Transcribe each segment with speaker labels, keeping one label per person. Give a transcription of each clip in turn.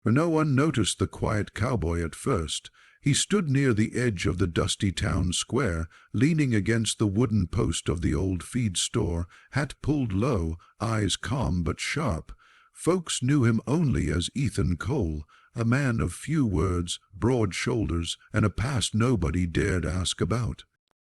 Speaker 1: No one noticed the quiet cowboy at first. He stood near the edge of the dusty town square, leaning against the wooden post of the old feed store, hat pulled low, eyes calm but sharp. Folks knew him only as Ethan Cole, a man of few words, broad shoulders, and a past nobody dared ask about.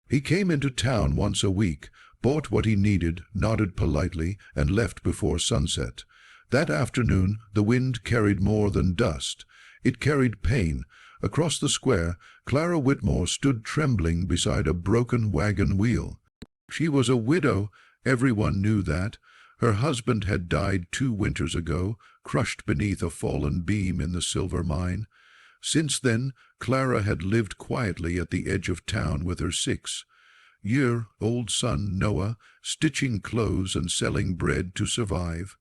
Speaker 1: He came into town once a week, bought what he needed, nodded politely, and left before sunset. That afternoon the wind carried more than dust. It carried pain. Across the square, Clara Whitmore stood trembling beside a broken wagon wheel. She was a widow, everyone knew that. Her husband had died 2 winters ago, crushed beneath a fallen beam in the silver mine. Since then, Clara had lived quietly at the edge of town with her 6-year-old son, Noah, stitching clothes and selling bread to survive.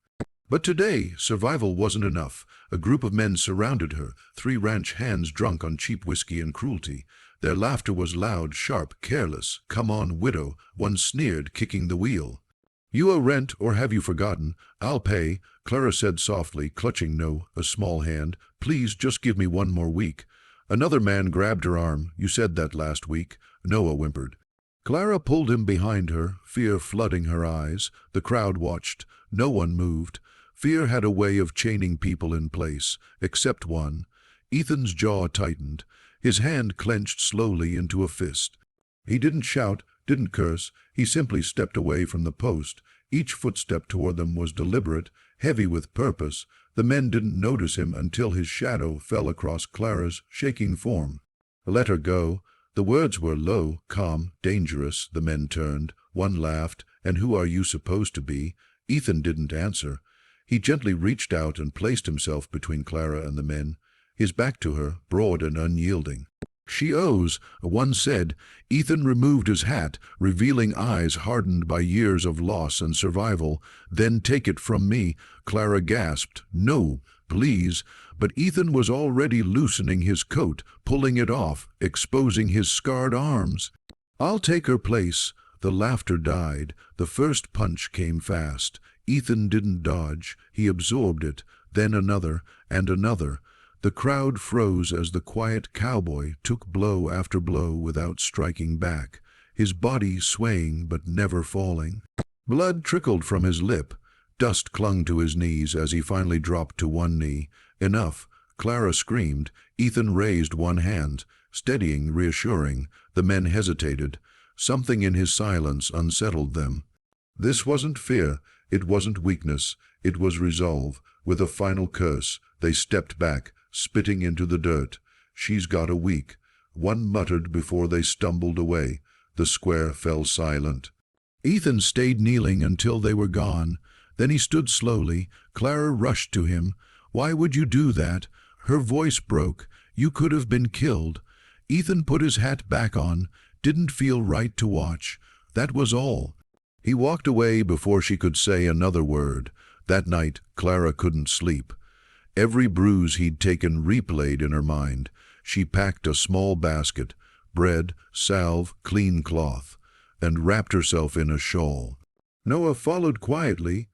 Speaker 1: But today, survival wasn't enough. A group of men surrounded her, 3 ranch hands drunk on cheap whiskey and cruelty. Their laughter was loud, sharp, careless. "Come on, widow," one sneered, kicking the wheel. "You owe rent, or have you forgotten? I'll pay," Clara said softly, clutching a small hand. "Please, just give me 1 more week." Another man grabbed her arm. "You said that last week," Noah whimpered. Clara pulled him behind her, fear flooding her eyes. The crowd watched. No one moved. Fear had a way of chaining people in place, except one. Ethan's jaw tightened. His hand clenched slowly into a fist. He didn't shout, didn't curse. He simply stepped away from the post. Each footstep toward them was deliberate, heavy with purpose. The men didn't notice him until his shadow fell across Clara's shaking form. "Let her go." The words were low, calm, dangerous. The men turned. One laughed. "And who are you supposed to be?" Ethan didn't answer. He gently reached out and placed himself between Clara and the men, his back to her, broad and unyielding. "She owes," one said. Ethan removed his hat, revealing eyes hardened by years of loss and survival. "Then take it from me," Clara gasped. "No, please." But Ethan was already loosening his coat, pulling it off, exposing his scarred arms. "I'll take her place." The laughter died. The first punch came fast. Ethan didn't dodge. He absorbed it, then another and another. The crowd froze as the quiet cowboy took blow after blow without striking back, his body swaying but never falling. Blood trickled from his lip. Dust clung to his knees as he finally dropped to one knee. "Enough," Clara screamed. Ethan raised one hand, steadying, reassuring. The men hesitated. Something in his silence unsettled them. This wasn't fear. It wasn't weakness. It was resolve. With a final curse, they stepped back, spitting into the dirt. "She's got a week," one muttered before they stumbled away. The square fell silent. Ethan stayed kneeling until they were gone. Then he stood slowly. Clara rushed to him. "Why would you do that?" Her voice broke. "You could have been killed." Ethan put his hat back on. Didn't feel right to watch. That was all. He walked away before she could say another word. That night, Clara couldn't sleep. Every bruise he'd taken replayed in her mind. She packed a small basket, bread, salve, clean cloth, and wrapped herself in a shawl. Noah followed quietly.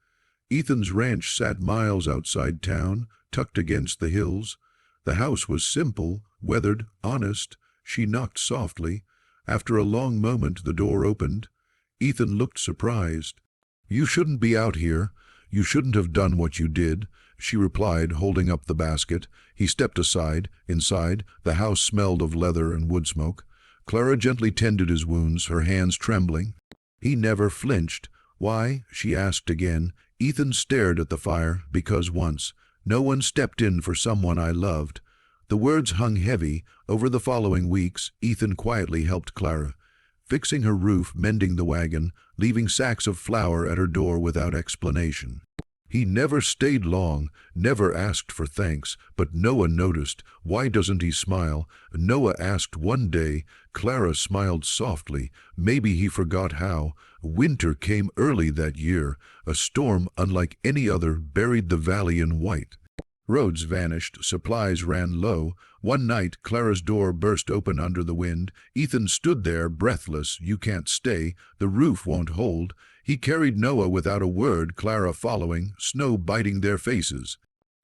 Speaker 1: Ethan's ranch sat miles outside town, tucked against the hills. The house was simple, weathered, honest. She knocked softly. After a long moment, the door opened. Ethan looked surprised. "You shouldn't be out here. You shouldn't have done what you did," she replied, holding up the basket. He stepped aside. Inside, the house smelled of leather and wood smoke. Clara gently tended his wounds, her hands trembling. He never flinched. "Why?" she asked again. Ethan stared at the fire. "Because once, no one stepped in for someone I loved." The words hung heavy. Over the following weeks, Ethan quietly helped Clara, fixing her roof, mending the wagon, leaving sacks of flour at her door without explanation. He never stayed long, never asked for thanks, but Noah noticed. Why doesn't he smile? Noah asked one day. Clara smiled softly. Maybe he forgot how. Winter came early that year. A storm unlike any other buried the valley in white. Roads vanished, supplies ran low. One night, Clara's door burst open under the wind. Ethan stood there, breathless. "You can't stay. The roof won't hold." He carried Noah without a word, Clara following, snow biting their faces.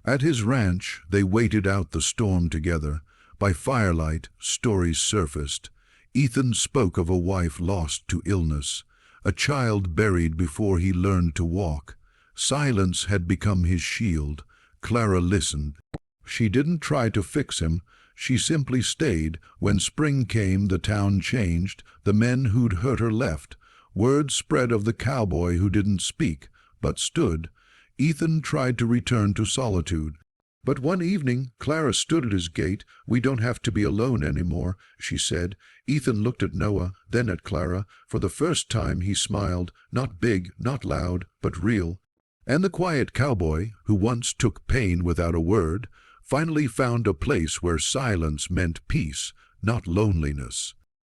Speaker 1: At his ranch, they waited out the storm together. By firelight, stories surfaced. Ethan spoke of a wife lost to illness, a child buried before he learned to walk. Silence had become his shield. Clara listened. She didn't try to fix him. She simply stayed. When spring came, the town changed. The men who'd hurt her left. Word spread of the cowboy who didn't speak, but stood. Ethan tried to return to solitude. But one evening, Clara stood at his gate. "We don't have to be alone anymore," she said. Ethan looked at Noah, then at Clara. For the first time he smiled, not big, not loud, but real. And the quiet cowboy, who once took pain without a word, finally found a place where silence meant peace, not loneliness.